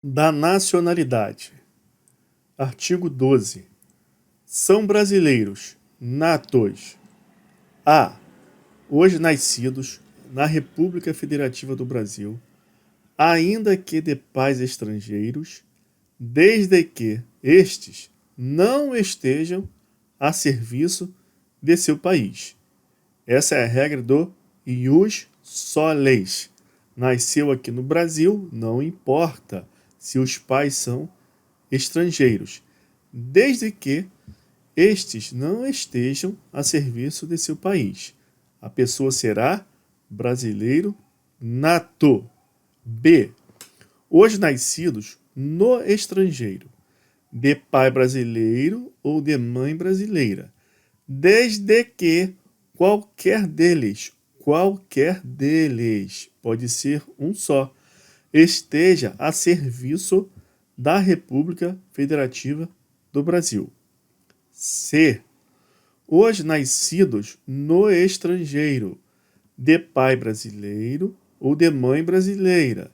Da nacionalidade. Artigo 12. São brasileiros, natos: a. Os nascidos na República Federativa do Brasil, ainda que de pais estrangeiros, desde que estes não estejam a serviço de seu país. Essa é a regra do ius solis. Nasceu aqui no Brasil, não importa se os pais são estrangeiros, desde que estes não estejam a serviço de seu país. A pessoa será brasileiro nato. B. Os nascidos no estrangeiro, de pai brasileiro ou de mãe brasileira, desde que qualquer deles, pode ser um só, esteja a serviço da República Federativa do Brasil. C. Os nascidos no estrangeiro, de pai brasileiro ou de mãe brasileira,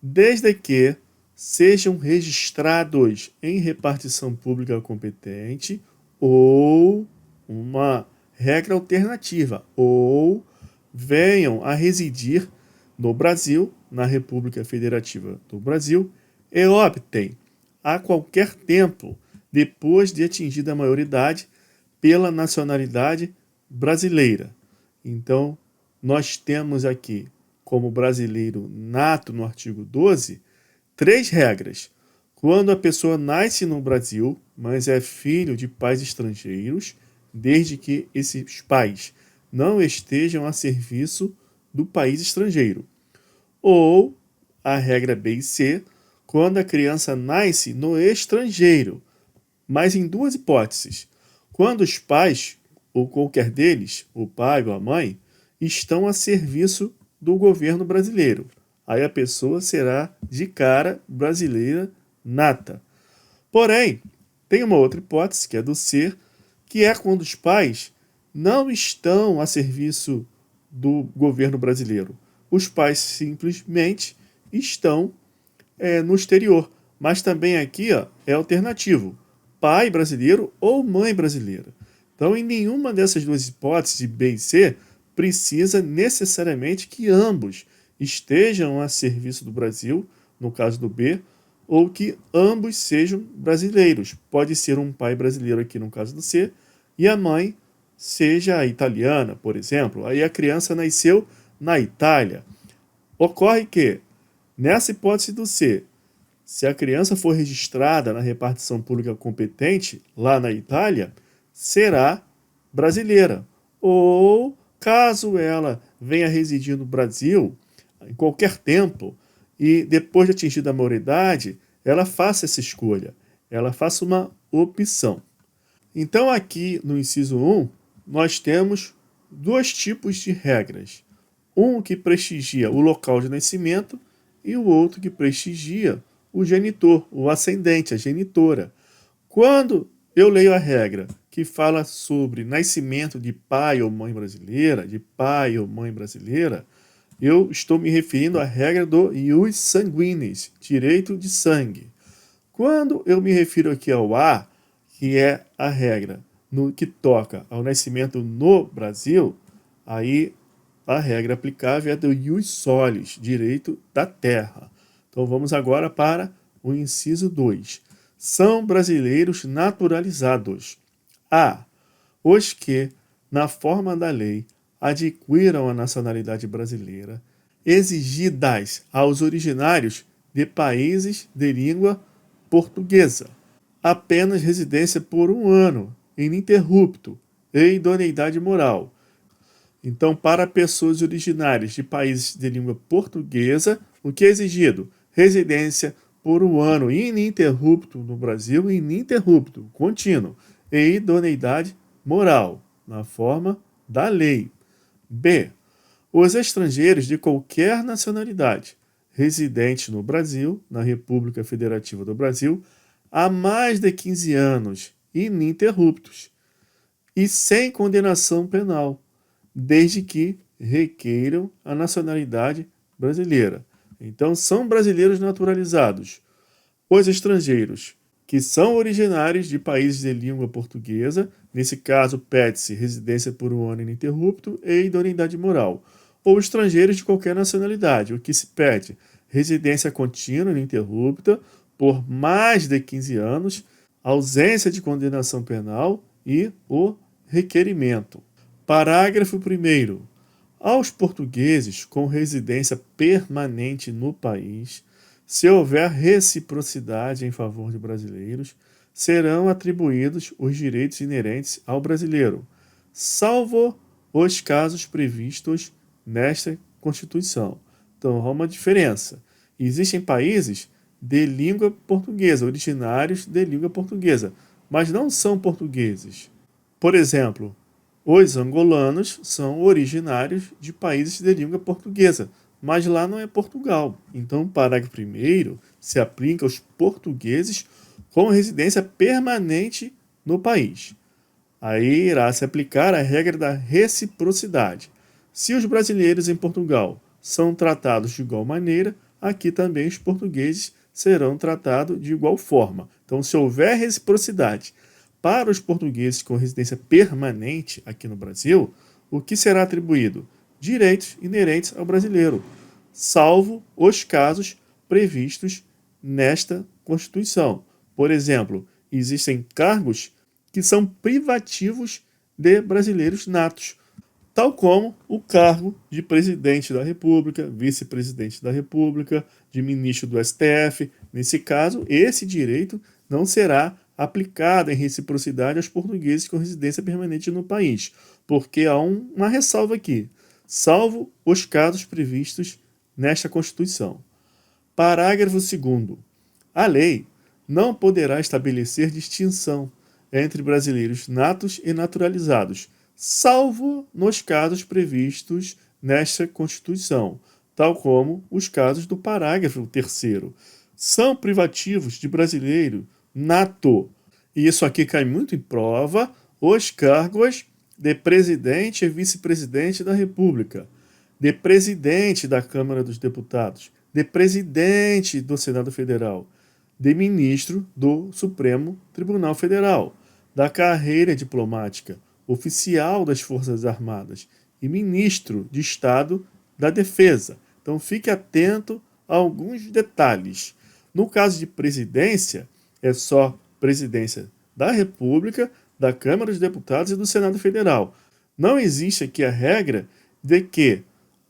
desde que sejam registrados em repartição pública competente ou uma regra alternativa, ou venham a residir no Brasil, na República Federativa do Brasil, e optem a qualquer tempo, depois de atingida a maioridade, pela nacionalidade brasileira. Então, nós temos aqui, como brasileiro nato no artigo 12, 3 regras. Quando a pessoa nasce no Brasil, mas é filho de pais estrangeiros, desde que esses pais não estejam a serviço do país estrangeiro. Ou a regra B e C, quando a criança nasce no estrangeiro, mas em 2 hipóteses. Quando os pais, ou qualquer deles, o pai ou a mãe, estão a serviço do governo brasileiro. Aí a pessoa será, de cara, brasileira nata. Porém, tem uma outra hipótese, que é do C, que é quando os pais não estão a serviço do governo brasileiro. Os pais simplesmente estão no exterior. Mas também aqui é alternativo: pai brasileiro ou mãe brasileira. Então, em nenhuma dessas 2 hipóteses, de B e C, precisa necessariamente que ambos estejam a serviço do Brasil, no caso do B, ou que ambos sejam brasileiros. Pode ser um pai brasileiro aqui no caso do C, e a mãe seja italiana, por exemplo. Aí a criança nasceu na Itália. Ocorre que, nessa hipótese do C, se a criança for registrada na repartição pública competente, lá na Itália, será brasileira. Ou, caso ela venha residir no Brasil, em qualquer tempo, e depois de atingida a maioridade, ela faça essa escolha, ela faça uma opção. Então, aqui no inciso 1, nós temos 2 tipos de regras. Um que prestigia o local de nascimento e o outro que prestigia o genitor, o ascendente, a genitora. Quando eu leio a regra que fala sobre nascimento de pai ou mãe brasileira, eu estou me referindo à regra do ius sanguinis, direito de sangue. Quando eu me refiro aqui ao A, que é a regra no que toca ao nascimento no Brasil, aí a regra aplicável é do ius solis, direito da terra. Então vamos agora para o inciso 2. São brasileiros naturalizados: a. Os que, na forma da lei, adquiram a nacionalidade brasileira, exigidas aos originários de países de língua portuguesa, apenas residência por 1 ano, ininterrupto, e idoneidade moral. Então, para pessoas originárias de países de língua portuguesa, o que é exigido? Residência por 1 ano ininterrupto no Brasil, ininterrupto, contínuo, e idoneidade moral, na forma da lei. B. Os estrangeiros de qualquer nacionalidade, residentes no Brasil, na República Federativa do Brasil, há mais de 15 anos, ininterruptos, e sem condenação penal, desde que requeiram a nacionalidade brasileira. Então, são brasileiros naturalizados Os estrangeiros que são originários de países de língua portuguesa, nesse caso pede-se residência por um ano ininterrupto e idoneidade moral, ou estrangeiros de qualquer nacionalidade, o que se pede residência contínua ininterrupta por mais de 15 anos, ausência de condenação penal e o requerimento. Parágrafo 1º. Aos portugueses com residência permanente no país, se houver reciprocidade em favor de brasileiros, serão atribuídos os direitos inerentes ao brasileiro, salvo os casos previstos nesta Constituição. Então, há uma diferença. Existem países de língua portuguesa, originários de língua portuguesa, mas não são portugueses. Por exemplo, os angolanos são originários de países de língua portuguesa, mas lá não é Portugal. Então, o parágrafo 1º se aplica aos portugueses com residência permanente no país. Aí irá se aplicar a regra da reciprocidade. Se os brasileiros em Portugal são tratados de igual maneira, aqui também os portugueses serão tratados de igual forma. Então, se houver reciprocidade para os portugueses com residência permanente aqui no Brasil, o que será atribuído? Direitos inerentes ao brasileiro, salvo os casos previstos nesta Constituição. Por exemplo, existem cargos que são privativos de brasileiros natos, tal como o cargo de presidente da República, vice-presidente da República, de ministro do STF. Nesse caso, esse direito não será aplicado em reciprocidade aos portugueses com residência permanente no país, porque há uma ressalva aqui, salvo os casos previstos nesta Constituição. Parágrafo 2º. A lei não poderá estabelecer distinção entre brasileiros natos e naturalizados, salvo nos casos previstos nesta Constituição, tal como os casos do parágrafo 3º. São privativos de brasileiro nato, e isso aqui cai muito em prova, os cargos de presidente e vice-presidente da República, de presidente da Câmara dos Deputados, de presidente do Senado Federal, de ministro do Supremo Tribunal Federal, da carreira diplomática, oficial das Forças Armadas e ministro de Estado da Defesa. Então fique atento a alguns detalhes. No caso de presidência, é só presidência da República, da Câmara dos Deputados e do Senado Federal. Não existe aqui a regra de que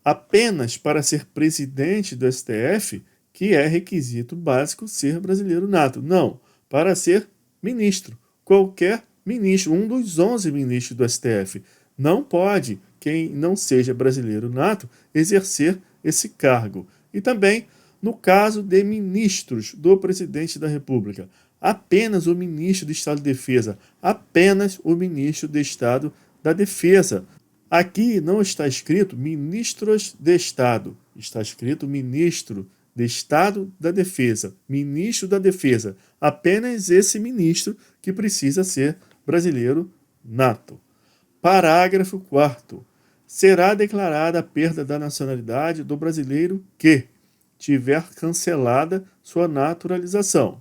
apenas para ser presidente do STF que é requisito básico ser brasileiro nato. Não, para ser ministro, qualquer ministro, um dos 11 ministros do STF, não pode, quem não seja brasileiro nato, exercer esse cargo. E também, no caso de ministros do presidente da República, apenas o ministro do Estado de Defesa, apenas o ministro do Estado da Defesa. Aqui não está escrito ministros de Estado, está escrito ministro de Estado da Defesa, ministro da Defesa, apenas esse ministro que precisa ser brasileiro nato. Parágrafo 4º. Será declarada a perda da nacionalidade do brasileiro que tiver cancelada sua naturalização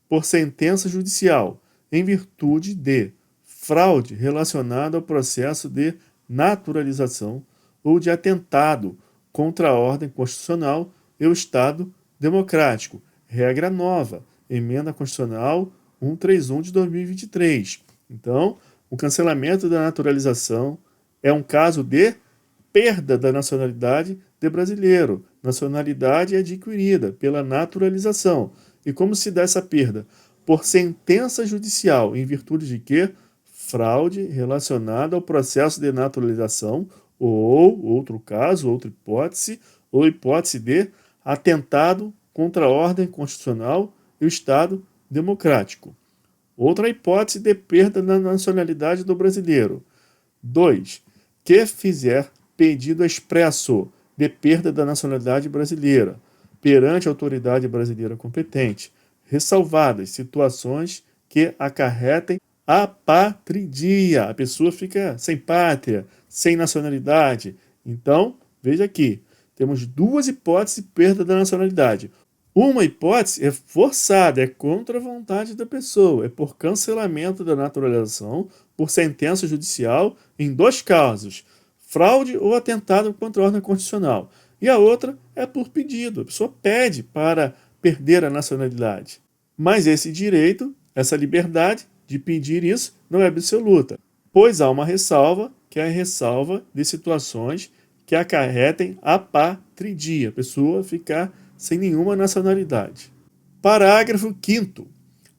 por sentença judicial em virtude de fraude relacionada ao processo de naturalização ou de atentado contra a ordem constitucional e o Estado democrático. Regra nova, Emenda Constitucional 131 de 2023. Então, o cancelamento da naturalização é um caso de perda da nacionalidade de brasileiro. Nacionalidade adquirida pela naturalização. E como se dá essa perda? Por sentença judicial, em virtude de que? Fraude relacionada ao processo de naturalização, ou, outro caso, outra hipótese, ou hipótese de atentado contra a ordem constitucional e o Estado democrático. Outra hipótese de perda da nacionalidade do brasileiro. 2. Que fizer pedido expresso de perda da nacionalidade brasileira perante a autoridade brasileira competente, ressalvadas situações que acarretem apátridia. A pessoa fica sem pátria, sem nacionalidade. Então, veja aqui, temos duas hipóteses de perda da nacionalidade. Uma hipótese é forçada, é contra a vontade da pessoa, é por cancelamento da naturalização por sentença judicial em 2 casos, fraude ou atentado contra a ordem constitucional. E a outra é por pedido, a pessoa pede para perder a nacionalidade. Mas esse direito, essa liberdade de pedir isso, não é absoluta, pois há uma ressalva, que é a ressalva de situações que acarretem apatridie, a pessoa ficar sem nenhuma nacionalidade. Parágrafo 5º.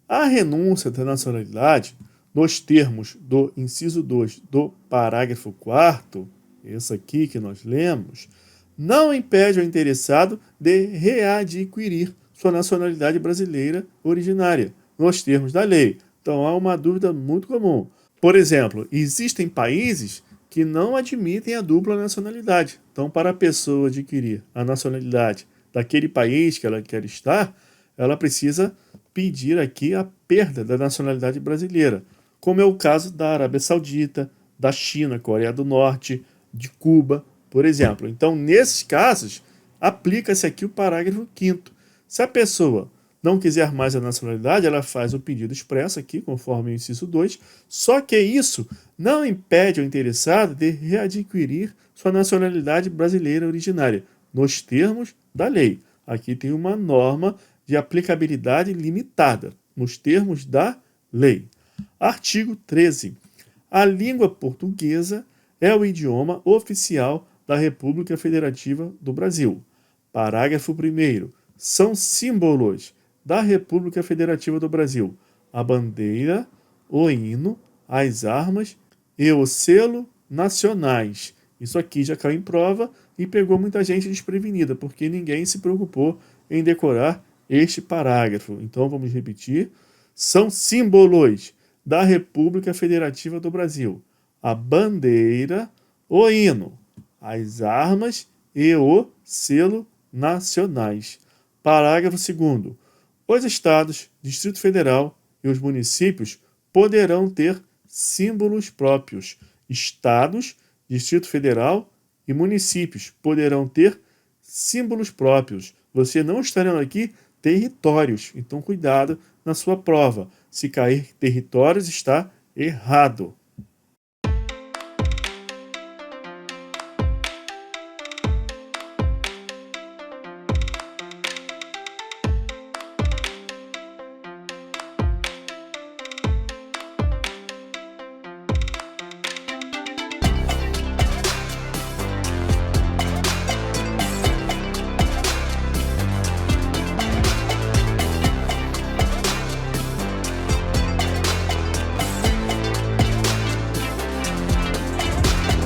A renúncia da nacionalidade, nos termos do inciso 2 do parágrafo 4º, esse aqui que nós lemos, não impede o interessado de readquirir sua nacionalidade brasileira originária, nos termos da lei. Então há uma dúvida muito comum. Por exemplo, existem países que não admitem a dupla nacionalidade. Então, para a pessoa adquirir a nacionalidade daquele país que ela quer estar, ela precisa pedir aqui a perda da nacionalidade brasileira, como é o caso da Arábia Saudita, da China, Coreia do Norte, de Cuba, por exemplo. Então, nesses casos, aplica-se aqui o parágrafo 5º. Se a pessoa não quiser mais a nacionalidade, ela faz o pedido expresso aqui, conforme o inciso 2, só que isso não impede o interessado de readquirir sua nacionalidade brasileira originária, nos termos da lei. Aqui tem uma norma de aplicabilidade limitada, nos termos da lei. Artigo 13. A língua portuguesa é o idioma oficial da República Federativa do Brasil. Parágrafo 1º. São símbolos da República Federativa do Brasil a bandeira, o hino, as armas e o selo nacionais. Isso aqui já caiu em prova e pegou muita gente desprevenida, porque ninguém se preocupou em decorar este parágrafo. Então vamos repetir. São símbolos da República Federativa do Brasil a bandeira, o hino, as armas e o selo nacionais. Parágrafo 2º. Os estados, Distrito Federal e os municípios poderão ter símbolos próprios. Estados, Distrito Federal e municípios poderão ter símbolos próprios. Você não está lendo aqui territórios, então cuidado na sua prova. Se cair territórios, está errado.